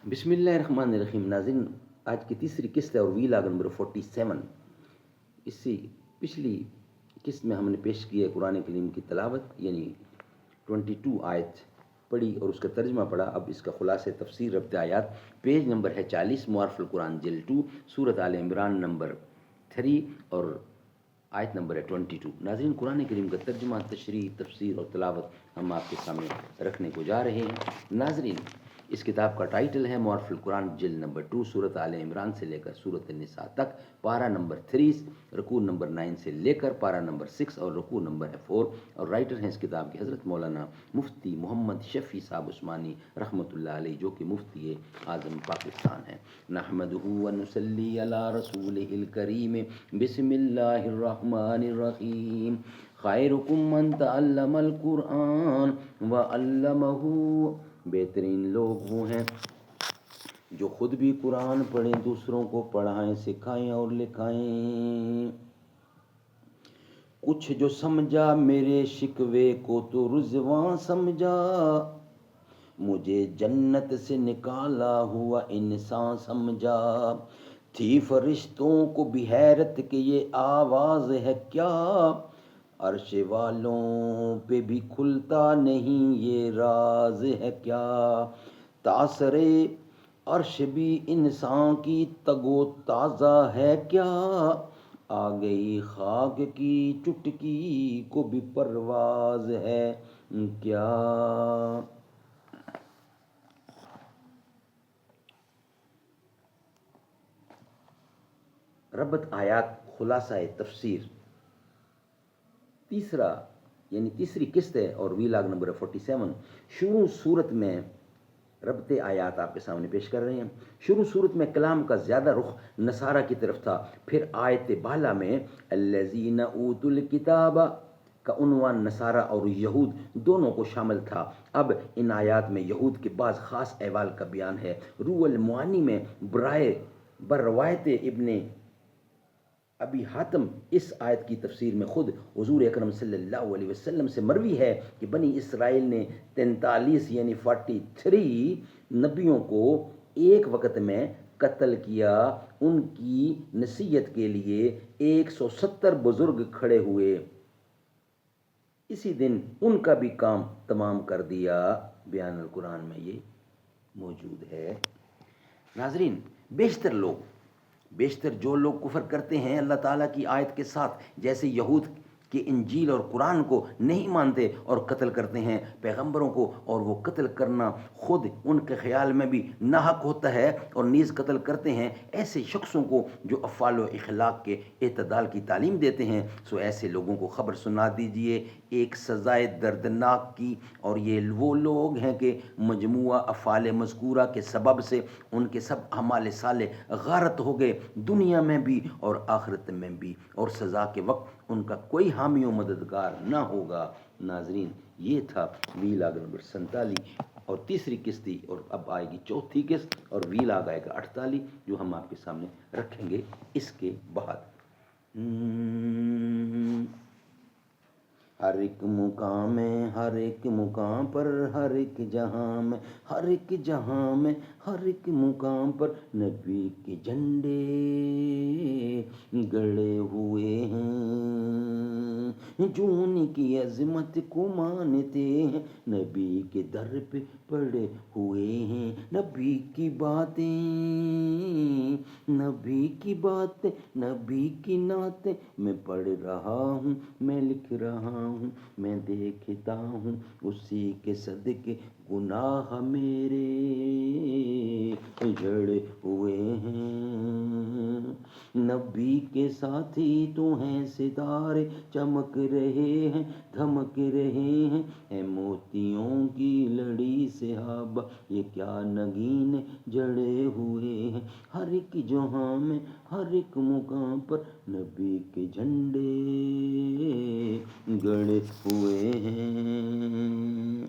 بسم اللہ الرحمن الرحیم. ناظرین، آج کی تیسری قسط ہے اور ویلاگ نمبر 47. اس سے پچھلی قسط میں ہم نے پیش کی ہے قرآن کریم کی تلاوت، یعنی 22 آیت پڑھی اور اس کا ترجمہ پڑھا. اب اس کا خلاصہ تفسیر ربط آیات. پیج نمبر ہے 40، معارف القرآن جلد 2، سورۃ آل عمران نمبر 3 اور آیت نمبر ہے 22. ناظرین، قرآن کریم کا ترجمہ، تشریح، تفسیر اور تلاوت ہم آپ کے سامنے رکھنے کو جا رہے ہیں. ناظرین، اس کتاب کا ٹائٹل ہے معارف القرآن جلد نمبر 2، سورۃ آل عمران سے لے کر سورۃ النساء تک، پارہ نمبر 3، رکوع نمبر 9 سے لے کر پارہ نمبر 6 اور رکوع نمبر 4. اور رائٹر ہیں اس کتاب کے حضرت مولانا مفتی محمد شفیع صاحب عثمانی رحمۃ اللہ علیہ، جو کہ مفتی اعظم پاکستان ہیں. نحمدہ ونصلی علی رسولہ الکریم. بسم اللہ الرحمن الرحیم. خیرکم من تعلم القرآن وعلمہ. بہترین لوگ وہ ہیں جو خود بھی قرآن پڑھیں، دوسروں کو پڑھائیں، سکھائیں اور لکھائیں. کچھ جو سمجھا میرے شکوے کو تو رضواں سمجھا، مجھے جنت سے نکالا ہوا انسان سمجھا. تھی فرشتوں کو بھی حیرت کہ یہ آواز ہے کیا، عرش والوں پہ بھی کھلتا نہیں یہ راز ہے کیا. تاثر عرش بھی انسان کی تگ و تازہ ہے کیا، آ گئی خاک کی چٹکی کو بھی پرواز ہے کیا. ربط آیات، خلاصہ تفسیر. تیسری قسط ہے اور ویلاگ نمبر 47. شروع صورت میں ربط آیات آپ کے سامنے پیش کر رہے ہیں. شروع صورت میں کلام کا زیادہ رخ نصارہ کی طرف تھا. پھر آیت بالا میں الذین اوتوا الکتاب کا عنوان نصارہ اور یہود دونوں کو شامل تھا. اب ان آیات میں یہود کے بعض خاص احوال کا بیان ہے. روح المعانی میں بروایت ابن ابی حاتم اس آیت کی تفسیر میں خود حضور اکرم صلی اللہ علیہ وسلم سے مروی ہے کہ بنی اسرائیل نے 43 یعنی 43 نبیوں کو ایک وقت میں قتل کیا. ان کی نصیحت کے لیے 170 بزرگ کھڑے ہوئے. اسی دن ان کا بھی کام تمام کر دیا. بیان القرآن میں یہ موجود ہے. ناظرین، بیشتر جو لوگ کفر کرتے ہیں اللہ تعالیٰ کی آیت کے ساتھ، جیسے یہود کہ انجیل اور قرآن کو نہیں مانتے اور قتل کرتے ہیں پیغمبروں کو، اور وہ قتل کرنا خود ان کے خیال میں بھی ناحق ہوتا ہے اور نیز قتل کرتے ہیں ایسے شخصوں کو جو افعال و اخلاق کے اعتدال کی تعلیم دیتے ہیں. سو ایسے لوگوں کو خبر سنا دیجئے ایک سزائے دردناک کی، اور یہ وہ لوگ ہیں کہ مجموعہ افعال مذکورہ کے سبب سے ان کے سب اعمال صالح غارت ہو گئے، دنیا میں بھی اور آخرت میں بھی، اور سزا کے وقت ان کا کوئی حامی و مددگار نہ ہوگا. ناظرین، یہ تھا ویلاگ نمبر 47 اور تیسری قسط تھی. اور اب آئے گی چوتھی قسط اور ویلاگ آئے گا 48، جو ہم آپ کے سامنے رکھیں گے اس کے بعد. ہر ایک مقام میں، ہر ایک مقام پر، ہر ایک جہاں میں، ہر ایک جہاں میں، ہر ایک مقام پر نبی کے جھنڈے گڑے ہوئے ہیں. جو ان کی عظمت کو مانتے ہیں نبی کے در پہ پڑے ہوئے ہیں. نبی کی باتیں، نبی کی باتیں، نبی کی نعتیں میں پڑھ رہا ہوں، میں لکھ رہا ہوں، میں دیکھتا ہوں اسی کے صدقے گناہ میرے جڑے ہوئے ہیں. نبی کے ساتھی تو ہیں ستارے، چمک رہے ہیں، دھمک رہے ہیں. اے موتیوں کی لڑی صحابہ یہ کیا نگین جڑے ہوئے ہیں. ہر ایک جہاں میں، ہر ایک مقام پر نبی کے جھنڈے گڑے ہوئے ہیں.